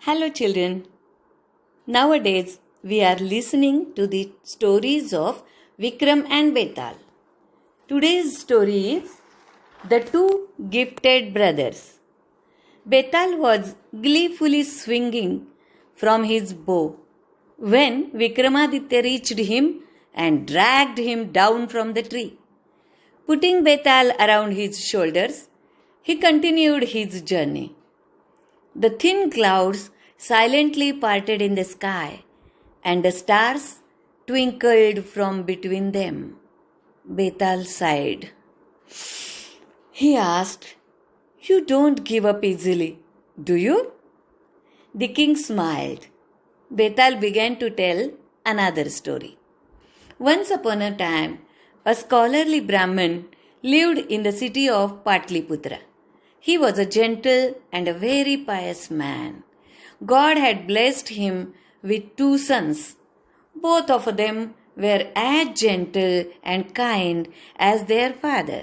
Hello, children. Nowadays, we are listening to the stories of Vikram and Betaal. Today's story is The Two Gifted Brothers. Betaal was gleefully swinging from his bow when Vikramaditya reached him and dragged him down from the tree. Putting Betaal around his shoulders, he continued his journey. The thin clouds silently parted in the sky, and the stars twinkled from between them. Betaal sighed. He asked, "You don't give up easily, do you?" The king smiled. Betaal began to tell another story. Once upon a time, a scholarly Brahmin lived in the city of Patliputra. He was a gentle and a very pious man. God had blessed him with 2 sons. Both of them were as gentle and kind as their father.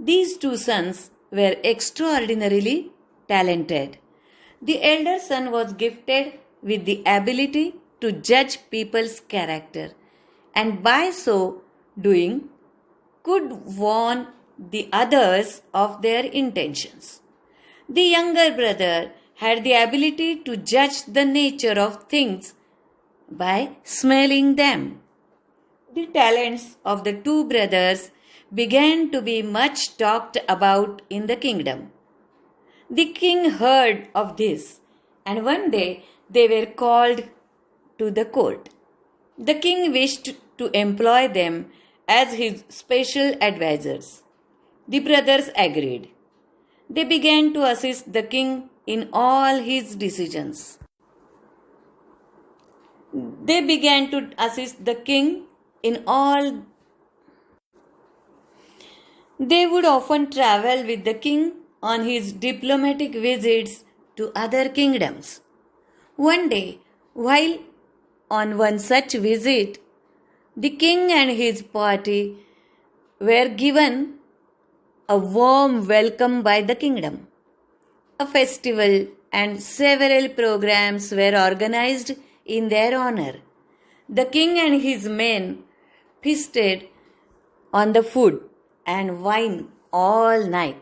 These 2 sons were extraordinarily talented. The elder son was gifted with the ability to judge people's character, and by so doing could warn the others of their intentions. The younger brother had the ability to judge the nature of things by smelling them. The talents of the 2 brothers began to be much talked about in the kingdom. The king heard of this, and one day they were called to the court. The king wished to employ them as his special advisors. The brothers agreed. They began to assist the king in all his decisions. They would often travel with the king on his diplomatic visits to other kingdoms. One day, while on one such visit, the king and his party were given a warm welcome by the kingdom. A festival and several programs were organized in their honor. The king and his men feasted on the food and wine all night,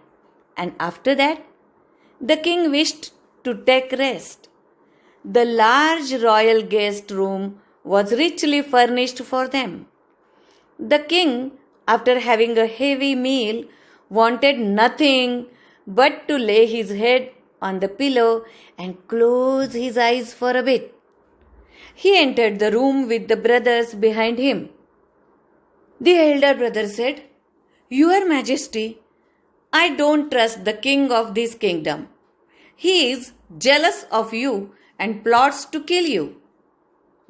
and after that, the king wished to take rest. The large royal guest room was richly furnished for them. The king, after having a heavy meal, wanted nothing but to lay his head on the pillow and close his eyes for a bit. He entered the room with the brothers behind him. The elder brother said, "Your Majesty, I don't trust the king of this kingdom. He is jealous of you and plots to kill you."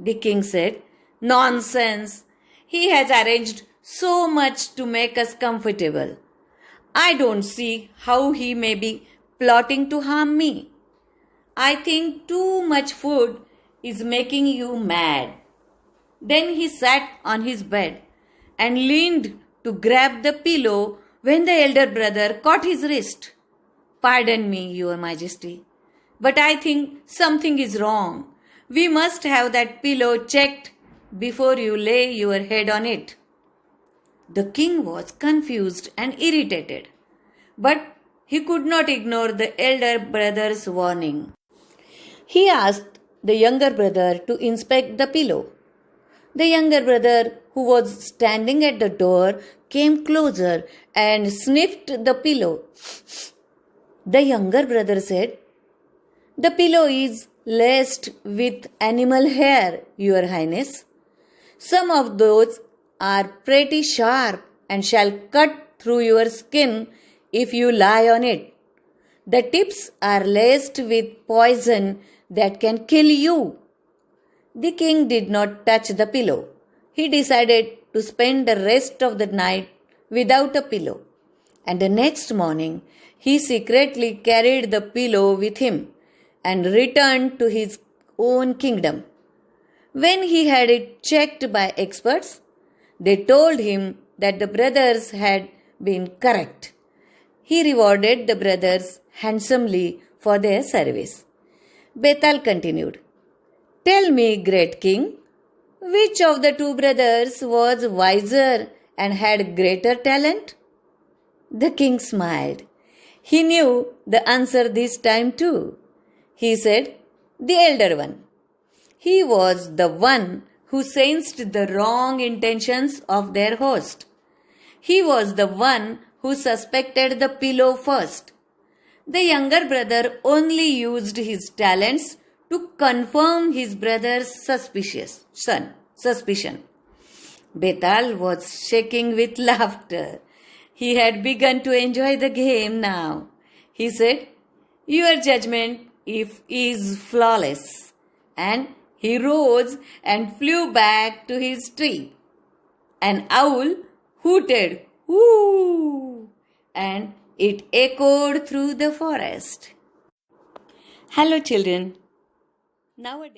The king said, "Nonsense! He has arranged so much to make us comfortable. I don't see how he may be plotting to harm me. I think too much food is making you mad." Then he sat on his bed and leaned to grab the pillow when the elder brother caught his wrist. "Pardon me, Your Majesty, but I think something is wrong. We must have that pillow checked before you lay your head on it." The king was confused and irritated, but he could not ignore the elder brother's warning. He asked the younger brother to inspect the pillow. The younger brother, who was standing at the door, came closer and sniffed the pillow. The younger brother said, "The pillow is laced with animal hair, Your Highness. Some of those are pretty sharp and shall cut through your skin if you lie on it. The tips are laced with poison that can kill you." The king did not touch the pillow. He decided to spend the rest of the night without a pillow, and the next morning he secretly carried the pillow with him and returned to his own kingdom. When he had it checked by experts, they told him that the brothers had been correct. He rewarded the brothers handsomely for their service. Betaal continued, "Tell me, great king, which of the two brothers was wiser and had greater talent?" The king smiled. He knew the answer this time too. He said, "The elder one." He was the one who sensed the wrong intentions of their host. He was the one who suspected the pillow first. The younger brother only used his talents to confirm his brother's suspicion. Betaal was shaking with laughter. He had begun to enjoy the game now. He said, "Your judgment is flawless." And he rose and flew back to his tree. An owl hooted, "Whoo!" and it echoed through the forest. Hello, children. Nowadays,